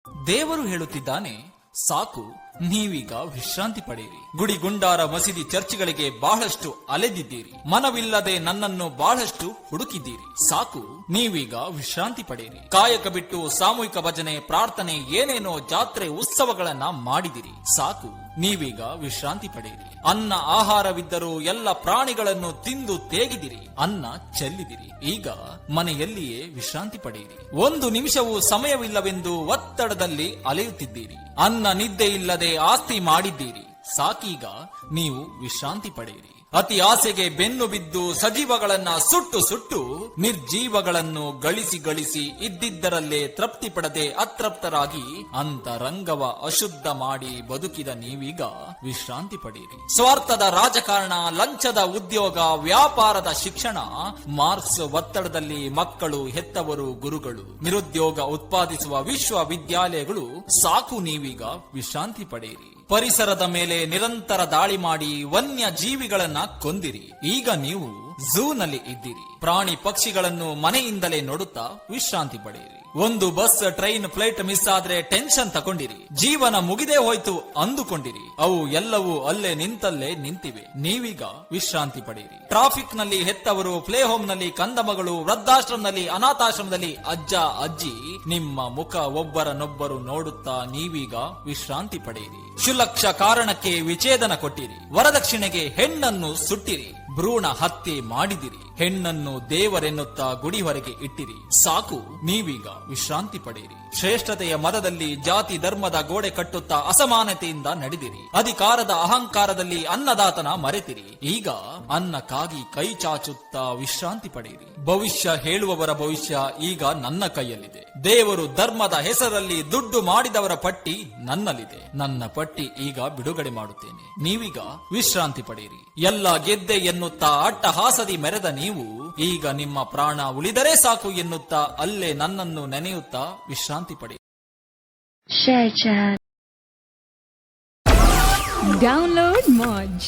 ದೇವರು ಹೇಳುತ್ತಿದ್ದಾನೆ, ಸಾಕು, ನೀವೀಗ ವಿಶ್ರಾಂತಿ ಪಡೆಯಿರಿ. ಗುಡಿ ಗುಂಡಾರ ಮಸೀದಿ ಚರ್ಚ್ಗಳಿಗೆ ಬಹಳಷ್ಟು ಅಲೆದಿದ್ದೀರಿ, ಮನವಿಲ್ಲದೆ ನನ್ನನ್ನು ಬಹಳಷ್ಟು ಹುಡುಕಿದ್ದೀರಿ. ಸಾಕು, ನೀವೀಗ ವಿಶ್ರಾಂತಿ ಪಡೆಯಿರಿ. ಕಾಯಕ ಬಿಟ್ಟು ಸಾಮೂಹಿಕ ಭಜನೆ, ಪ್ರಾರ್ಥನೆ, ಏನೇನೋ ಜಾತ್ರೆ ಉತ್ಸವಗಳನ್ನ ಮಾಡಿದಿರಿ. ಸಾಕು, ನೀವೀಗ ವಿಶ್ರಾಂತಿ ಪಡೆಯಿರಿ. ಅನ್ನ ಆಹಾರವಿದ್ದರೂ ಎಲ್ಲ ಪ್ರಾಣಿಗಳನ್ನು ತಿಂದು ತೇಗಿದಿರಿ, ಅನ್ನ ಚೆಲ್ಲಿದಿರಿ. ಈಗ ಮನೆಯಲ್ಲಿಯೇ ವಿಶ್ರಾಂತಿ ಪಡೆಯಿರಿ. ಒಂದು ನಿಮಿಷವೂ ಸಮಯವಿಲ್ಲವೆಂದು ಒತ್ತಡದಲ್ಲಿ ಅಲೆಯುತ್ತಿದ್ದೀರಿ. ಅನ್ನ ನಿದ್ದೆ ಇಲ್ಲದೆ ಆಸ್ತಿ ಮಾಡಿದ್ದೀರಿ. ಸಾಕೀಗ ನೀವು ವಿಶ್ರಾಂತಿ ಪಡೆಯಿರಿ. ಅತಿ ಆಸೆಗೆ ಬೆನ್ನು ಬಿದ್ದು ಸಜೀವಗಳನ್ನ ಸುಟ್ಟು ನಿರ್ಜೀವಗಳನ್ನು ಗಳಿಸಿ ಇದ್ದಿದ್ದರಲ್ಲೇ ತೃಪ್ತಿ ಪಡದೆ ಅತೃಪ್ತರಾಗಿ ಅಂತರಂಗವ ಅಶುದ್ಧ ಮಾಡಿ ಬದುಕಿದ ನೀವೀಗ ವಿಶ್ರಾಂತಿ ಪಡೆಯಿರಿ. ಸ್ವಾರ್ಥದ ರಾಜಕಾರಣ, ಲಂಚದ ಉದ್ಯೋಗ, ವ್ಯಾಪಾರದ ಶಿಕ್ಷಣ, ಮಾರ್ಕ್ಸ್ ಒತ್ತಡದಲ್ಲಿ ಮಕ್ಕಳು, ಹೆತ್ತವರು, ಗುರುಗಳು, ನಿರುದ್ಯೋಗ ಉತ್ಪಾದಿಸುವ ವಿಶ್ವವಿದ್ಯಾಲಯಗಳು, ಸಾಕು, ನೀವೀಗ ವಿಶ್ರಾಂತಿ ಪಡೆಯಿರಿ. ಪರಿಸರದ ಮೇಲೆ ನಿರಂತರ ದಾಳಿ ಮಾಡಿ ವನ್ಯ ಜೀವಿಗಳನ್ನ ಕೊಂದಿರಿ. ಈಗ ನೀವು ಝೂನಲ್ಲಿ ಇದ್ದೀರಿ. ಪ್ರಾಣಿ ಪಕ್ಷಿಗಳನ್ನು ಮನೆಯಿಂದಲೇ ನೋಡುತ್ತಾ ವಿಶ್ರಾಂತಿ ಪಡೆಯಿರಿ. ಒಂದು ಬಸ್, ಟ್ರೈನ್, ಫ್ಲೈಟ್ ಮಿಸ್ ಆದ್ರೆ ಟೆನ್ಷನ್ ತಗೊಂಡಿರಿ. ಜೀವನ ಮುಗಿದೇ ಹೋಯ್ತು ಅಂದುಕೊಂಡಿರಿ. ಅವು ಎಲ್ಲವೂ ಅಲ್ಲೇ ನಿಂತಲ್ಲೇ ನಿಂತಿವೆ. ನೀವೀಗ ವಿಶ್ರಾಂತಿ ಪಡೆಯಿರಿ. ಟ್ರಾಫಿಕ್ ನಲ್ಲಿ ಹೆತ್ತವರು, ಪ್ಲೇ ಹೋಮ್ ನಲ್ಲಿ ಕಂದಮಗಳು, ವೃದ್ಧಾಶ್ರಮದಲ್ಲಿ, ಅನಾಥಾಶ್ರಮದಲ್ಲಿ ಅಜ್ಜ ಅಜ್ಜಿ, ನಿಮ್ಮ ಮುಖ ಒಬ್ಬರನ್ನೊಬ್ಬರು ನೋಡುತ್ತಾ ನೀವೀಗ ವಿಶ್ರಾಂತಿ ಪಡೆಯಿರಿ. ಕ್ಷುಲಕ್ಷ ಕಾರಣಕ್ಕೆ ವಿಚ್ಛೇದನ ಕೊಟ್ಟಿರಿ. ವರದಕ್ಷಿಣೆಗೆ ಹೆಣ್ಣನ್ನು ಸುಟ್ಟಿರಿ. ಭ್ರೂಣ ಹತ್ಯೆ ಮಾಡಿದಿರಿ. ಹೆಣ್ಣನ್ನು ದೇವರೆನ್ನುತ್ತಾ ಗುಡಿ ಹೊರಗೆ ಇಟ್ಟಿರಿ. ಸಾಕು, ನೀವೀಗ ವಿಶ್ರಾಂತಿ ಪಡೆಯಿರಿ. ಶ್ರೇಷ್ಠತೆಯ ಮದದಲ್ಲಿ ಜಾತಿ ಧರ್ಮದ ಗೋಡೆ ಕಟ್ಟುತ್ತಾ ಅಸಮಾನತೆಯಿಂದ ನಡೆದಿರಿ. ಅಧಿಕಾರದ ಅಹಂಕಾರದಲ್ಲಿ ಅನ್ನದಾತನ ಮರೆತಿರಿ. ಈಗ ಅನ್ನಕ್ಕಾಗಿ ಕೈ ಚಾಚುತ್ತಾ ವಿಶ್ರಾಂತಿ ಪಡೆಯಿರಿ. ಭವಿಷ್ಯ ಹೇಳುವವರ ಭವಿಷ್ಯ ಈಗ ನನ್ನ ಕೈಯಲ್ಲಿದೆ. ದೇವರು ಧರ್ಮದ ಹೆಸರಲ್ಲಿ ದುಡ್ಡು ಮಾಡಿದವರ ಪಟ್ಟಿ ನನ್ನಲ್ಲಿದೆ. ನನ್ನ ಪಟ್ಟಿ ಈಗ ಬಿಡುಗಡೆ ಮಾಡುತ್ತೇನೆ. ನೀವೀಗ ವಿಶ್ರಾಂತಿ ಪಡೆಯಿರಿ. ಎಲ್ಲ ಗೆದ್ದೆ ಎನ್ನುತ್ತಾ ಅಟ್ಟಹಾಸದಿ ಮೆರೆದ ನೀವು ಈಗ ನಿಮ್ಮ ಪ್ರಾಣ ಉಳಿದರೆ ಸಾಕು ಎನ್ನುತ್ತಾ ಅಲ್ಲೇ ನನ್ನನ್ನು ನೆನೆಯುತ್ತಾ ವಿಶ್ರಾಂತಿ ಪಡೆಯಿರಿ. Download Moj.